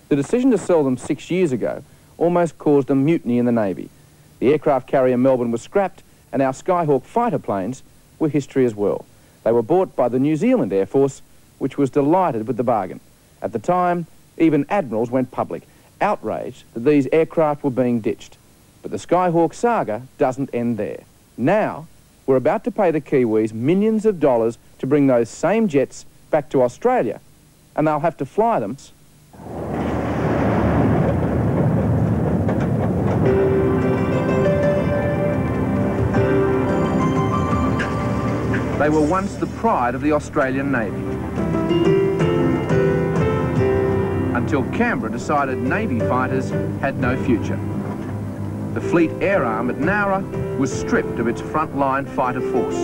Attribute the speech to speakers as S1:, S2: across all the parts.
S1: The decision to sell them 6 years ago almost caused a mutiny in the Navy. The aircraft carrier Melbourne was scrapped, and our Skyhawk fighter planes were history as well. They were bought by the New Zealand Air Force, which was delighted with the bargain. At the time, even admirals went public, outraged that these aircraft were being ditched. But the Skyhawk saga doesn't end there. Now, we're about to pay the Kiwis millions of dollars to bring those same jets back to Australia, and they'll have to fly them. They were once the pride of the Australian Navy. Until Canberra decided Navy fighters had no future. The Fleet Air Arm at Nowra was stripped of its frontline fighter force.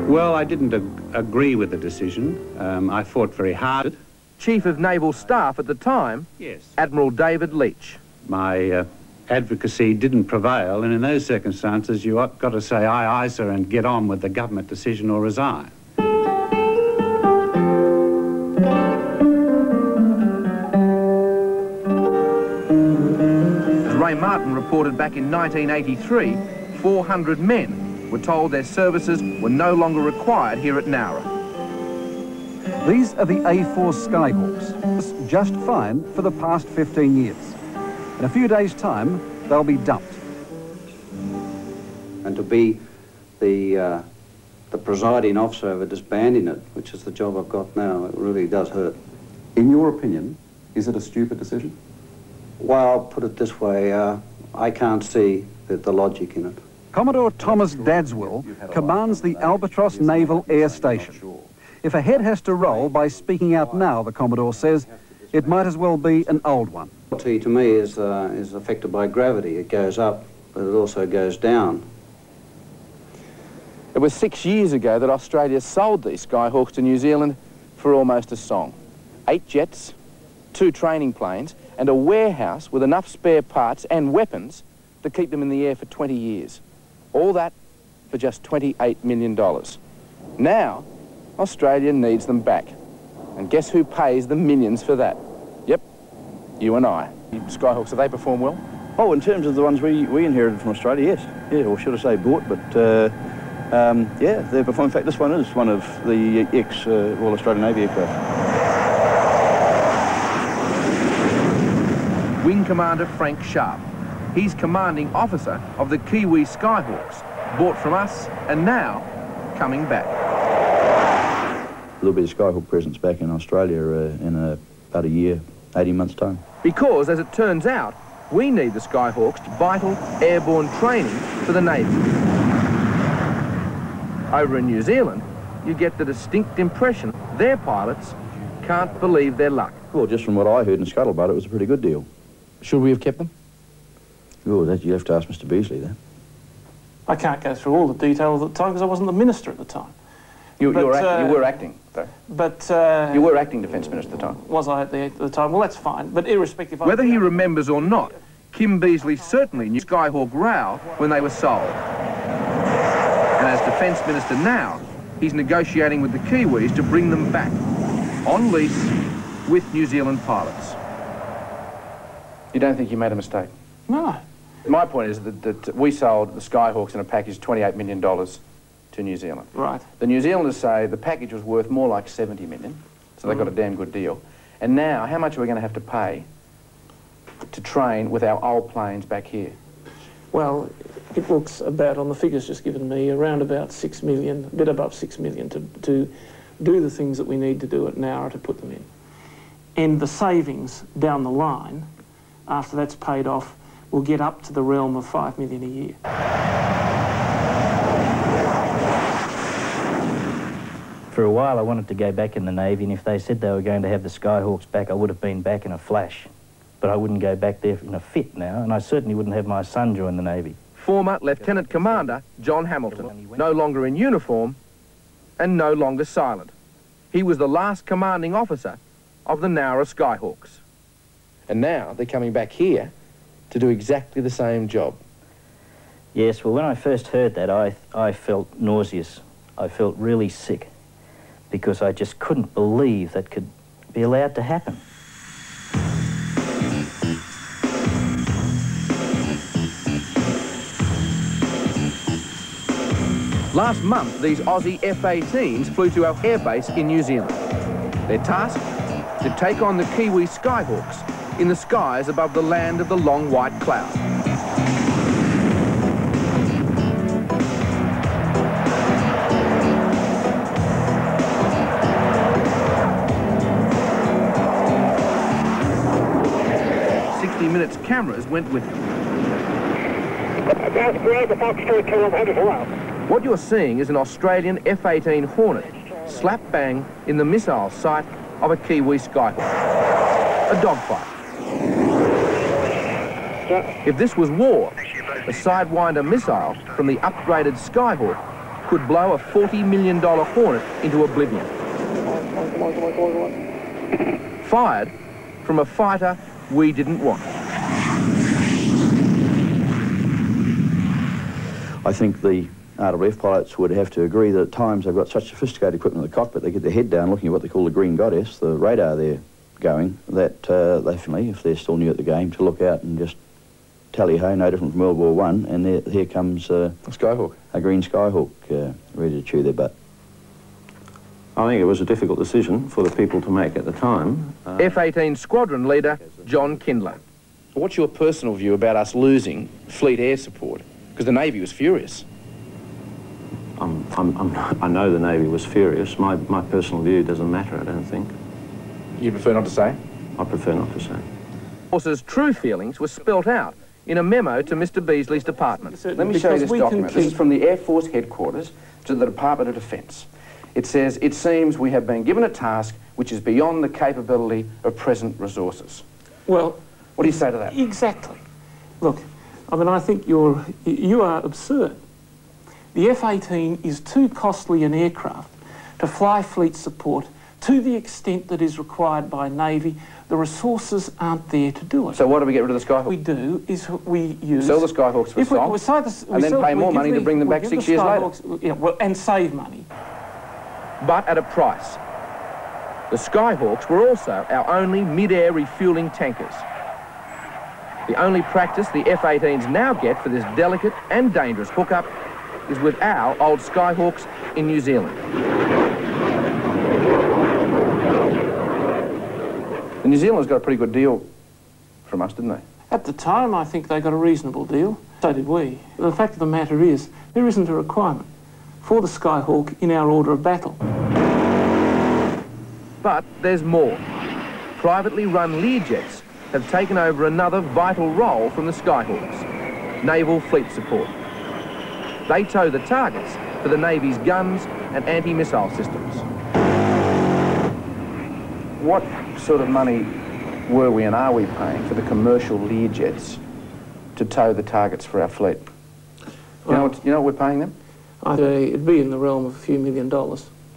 S2: Well, I didn't agree with the decision. I fought very hard.
S1: Chief of Naval Staff at the time,
S2: yes,
S1: Admiral David Leach.
S2: My advocacy didn't prevail, and in those circumstances you've got to say aye, aye, sir, and get on with the government decision or resign.
S1: As Ray Martin reported back in 1983, 400 men were told their services were no longer required here at Nowra.
S3: These are the A4 Skyhawks, just fine for the past 15 years. In a few days' time, they'll be dumped.
S4: And to be the presiding officer over disbanding it, which is the job I've got now, it really does hurt.
S5: In your opinion, is it a stupid decision?
S4: Well, I'll put it this way, I can't see the logic in it.
S3: Commodore Thomas Dadswell commands the Albatross Naval Air Station. If a head has to roll by speaking out now, the Commodore says, it might as well be an old one.
S4: To me is affected by gravity. It goes up, but it also goes down.
S1: It was 6 years ago that Australia sold these Skyhawks to New Zealand for almost a song. 8 jets, 2 training planes, and a warehouse with enough spare parts and weapons to keep them in the air for 20 years. All that for just $28 million. Now, Australia needs them back. And guess who pays the millions for that? Yep, you and I. Skyhawks, have they performed well?
S6: Oh, in terms of the ones we inherited from Australia, yes. Yeah, or should I say bought, but yeah, they're performing. In fact, this one is one of the ex-Royal Australian Navy aircraft.
S1: Wing Commander Frank Sharp. He's commanding officer of the Kiwi Skyhawks, bought from us and now coming back.
S6: There'll be a Skyhawk presence back in Australia in about a year, 18 months' time.
S1: Because, as it turns out, we need the Skyhawks to vital airborne training for the Navy. Over in New Zealand, you get the distinct impression their pilots can't believe their luck.
S6: Well, just from what I heard in Scuttlebutt, it was a pretty good deal.
S1: Should we have kept them?
S6: Oh, that you have to ask Mr. Beasley, then.
S7: I can't go through all the details at the time because I wasn't the minister at the time.
S1: You were acting, though.
S7: But
S1: you were acting Defence Minister at the time.
S7: Was I at the time? Well, that's fine. But irrespective of...
S1: Whether he remembers or not, Kim Beasley certainly knew Skyhawk row when they were sold. And as Defence Minister now, he's negotiating with the Kiwis to bring them back, on lease, with New Zealand pilots. You don't think you made a mistake?
S7: No.
S1: My point is that we sold the Skyhawks in a package $28 million to New Zealand.
S7: Right.
S1: The New Zealanders say the package was worth more like $70 million, so they got a damn good deal. And now, how much are we going to have to pay to train with our old planes back here?
S7: Well, it looks about, on the figures just given me, around about 6 million, a bit above 6 million to do the things that we need to do at Nowra to put them in. And the savings down the line, after that's paid off, will get up to the realm of 5 million a year.
S8: For a while I wanted to go back in the Navy, and if they said they were going to have the Skyhawks back, I would have been back in a flash. But I wouldn't go back there in a fit now, and I certainly wouldn't have my son join the Navy.
S1: Former Lieutenant Commander John Hamilton, no longer in uniform and no longer silent. He was the last commanding officer of the Nowra Skyhawks. And now they're coming back here to do exactly the same job.
S8: Yes, well, when I first heard that, I felt nauseous. I felt really sick, because I just couldn't believe that could be allowed to happen.
S1: Last month, these Aussie F-18s flew to our airbase in New Zealand. Their task? To take on the Kiwi Skyhawks in the skies above the land of the long white cloud. Minutes cameras went with them. What you're seeing is an Australian F-18 Hornet slap bang in the missile sight of a Kiwi Skyhawk. A dogfight. If this was war, a Sidewinder missile from the upgraded Skyhawk could blow a $40 million Hornet into oblivion. Fired from a fighter we didn't want.
S6: I think the RAF pilots would have to agree that at times they've got such sophisticated equipment in the cockpit, they get their head down looking at what they call the green goddess, the radar there going, that definitely, if they're still new at the game, to look out and just tally-ho, no different from World War I, and here comes a
S1: Skyhawk.
S6: A green Skyhawk ready to chew their butt.
S5: I think it was a difficult decision for the people to make at the time.
S1: F-18 squadron leader, John Kindler. What's your personal view about us losing fleet air support? Because the Navy was furious.
S5: I know the Navy was furious. My personal view doesn't matter, I don't think.
S1: You prefer not to say?
S5: I prefer not to say.
S1: Force's true feelings were spelt out in a memo to Mr. Beasley's department. Let me show you this document. This is from the Air Force headquarters to the Department of Defence. It says, "It seems we have been given a task which is beyond the capability of present resources."
S7: Well...
S1: What do you say to that?
S7: Exactly. Look, I mean, I think you are absurd. The F-18 is too costly an aircraft to fly fleet support to the extent that is required by Navy. The resources aren't there to do it.
S1: So why do we get rid of the Skyhawk?
S7: What we do is we use...
S1: Sell the Skyhawks for stock, and then pay more money to bring them back 6 years later.
S7: Yeah, well, and save money.
S1: But at a price. The Skyhawks were also our only mid-air refuelling tankers. The only practice the F-18s now get for this delicate and dangerous hookup is with our old Skyhawks in New Zealand. The New Zealanders got a pretty good deal from us, didn't they?
S7: At the time, I think they got a reasonable deal. So did we. The fact of the matter is, there isn't a requirement for the Skyhawk in our order of battle.
S1: But there's more. Privately run Learjets have taken over another vital role from the Skyhawks, naval fleet support. They tow the targets for the Navy's guns and anti-missile systems. What sort of money were we and are we paying for the commercial Learjets to tow the targets for our fleet? You know what we're paying them?
S7: It'd be in the realm of a few $1 million.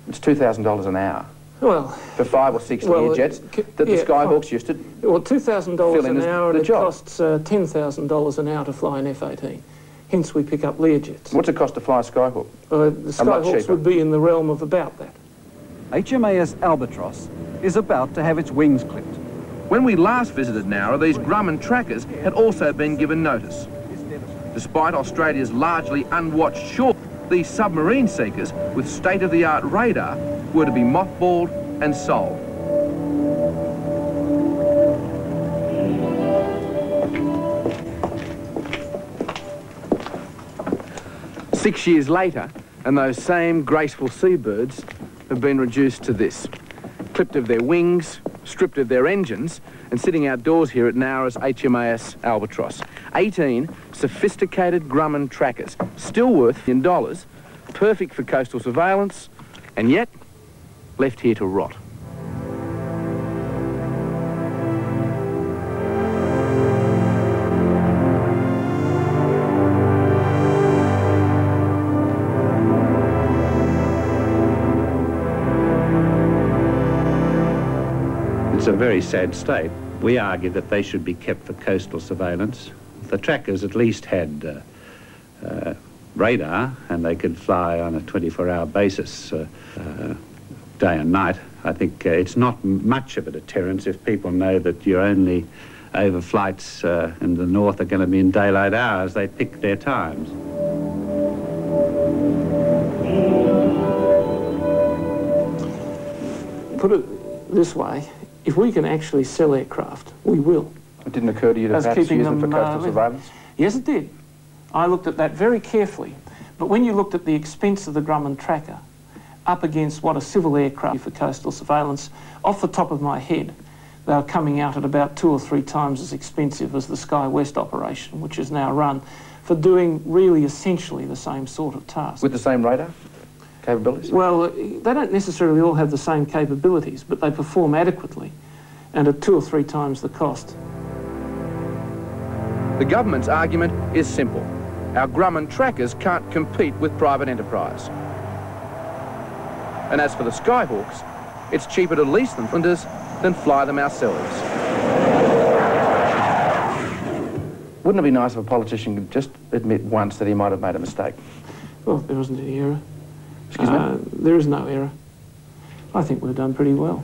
S1: It's $2,000 an hour.
S7: Well,
S1: for 5 or 6 Learjets that the Skyhawks used to.
S7: Well, $2,000 an hour, and it costs $10,000 an hour to fly an F-18. Hence, we pick up Learjets.
S1: What's it cost to fly a Skyhawk?
S7: The Skyhawks would be in the realm of about that.
S3: HMAS Albatross is about to have its wings clipped.
S1: When we last visited Nowra, these Grumman trackers had also been given notice. Despite Australia's largely unwatched shore, these submarine seekers with state-of-the-art radar were to be mothballed and sold. Six years later, and those same graceful seabirds have been reduced to this. Clipped of their wings, stripped of their engines, and sitting outdoors here at Nowra's HMAS Albatross. 18 sophisticated Grumman trackers, still worth $1 million, perfect for coastal surveillance, and yet left here to rot.
S2: It's a very sad state. We argue that they should be kept for coastal surveillance. The trackers at least had radar, and they could fly on a 24-hour basis, day and night. I think it's not much of a deterrence if people know that your only overflights in the north are going to be in daylight hours. They pick their times.
S7: Put it this way, if we can actually sell aircraft, we will.
S1: It didn't occur to you to
S7: As
S1: perhaps
S7: keeping
S1: use them for
S7: them,
S1: coastal surveillance?
S7: Yes, it did. I looked at that very carefully. But when you looked at the expense of the Grumman tracker up against what a civil aircraft for coastal surveillance, off the top of my head, they were coming out at about 2 or 3 times as expensive as the Sky West operation, which is now run, for doing really essentially the same sort of task.
S1: With the same radar capabilities?
S7: Well, they don't necessarily all have the same capabilities, but they perform adequately and at 2 or 3 times the cost.
S1: The government's argument is simple. Our Grumman trackers can't compete with private enterprise. And as for the Skyhawks, it's cheaper to lease them from vendors than fly them ourselves. Wouldn't it be nice if a politician could just admit once that he might have made a mistake?
S7: Well, there wasn't any error.
S1: Excuse me?
S7: There is no error. I think we've done pretty well.